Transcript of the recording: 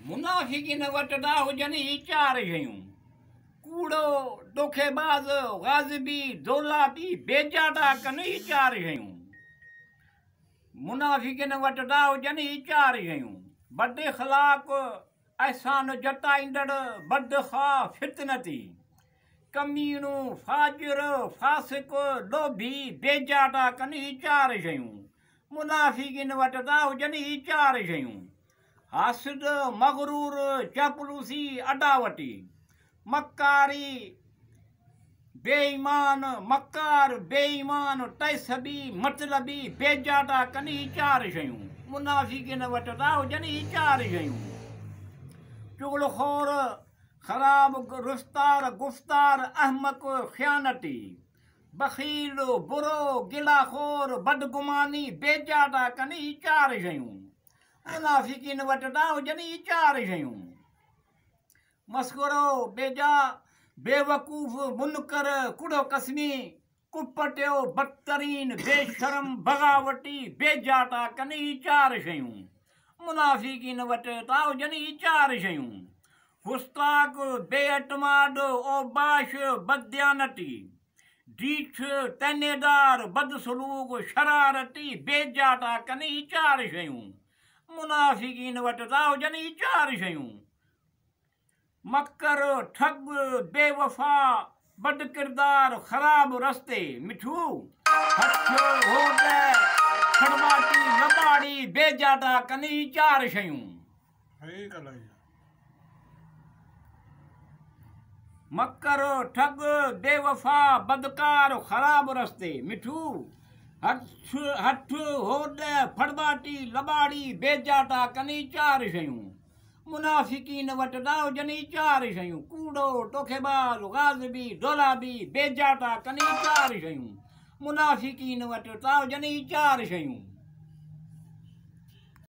मुनाफिकीन वटि न हुजनि ही चार शयूं। कूड़ो, धोखेबाज़, गाज़िबी, दौलाबी, बेजादा कनि ही चार शयूं। मुनाफिकीन वटि न हुजनि ही चार शयूं। बद इख़लाक़, एहसान जताईंदड़, बदख़ा, फितनती, कमीणो, फाजिर, फासिक, लोभी, बेजादा कनि ही चार शयूं। मुनाफिकीन वटि न हुजनि ही चार शयूं। हासिद, मगरूर, चापलूसी, अडावटी, मक्कारी, बेईमान, मक्कार, बेईमान, तैसबी, मतलबी, बेजादा कनि ही चार शयूं। मुनाफिकीन वटि न हुजनि ही चार शयूं। चुगलखोर, ख़राब रुस्तार, गुफ्तार, अहमक, ख़यानती, बख़ील, बुरो, गिलाखोर, बदगुमानी, बेजादा कनि ही चार शयूं। मुनाफिकीन वटि न हुजनि ही चार शयूं। मस्करो, बेजा, बेवकूफ़, मुनकर, कूड़ो कसमी, कुपटियो, बदतरीन, बेशरम, बग़ावती, बेजादा कनि ही चार शयूं। मुनाफिकीन वटि न हुजनि ही चार शयूं। फुस्ताक, बेएतमाद, ओबाश, बददियानती, ढीठ, तनेदार, बदसलूक, शरारती, बेजादा कनि ही चार शयूं। मुनाफिकीन वटि न हुजनि ही चार शयूं। मकर, ठग, बेवफ़ा, बदकिरदार, ख़राब रस्ते, मिठू, हथ, होद, खड़बाटी, लबाड़ी, बेजादा कनि ही चार शयूं। मकर, ठग, बेवफ़ा, बदकार, ख़राब रस्ते, मिठू, हथ, होद, फड़बाटी, लबाड़ी, बेजादा कनि ही चार शयूं। मुनाफिकीन वटि न हुजनि ही चार शयूं। कूड़ो, धोखेबाज़, गाज़िबी, दौलाबी, बेजादा कनि ही चार शयूं। मुनाफिकीन वटि न हुजनि ही चार शयूं।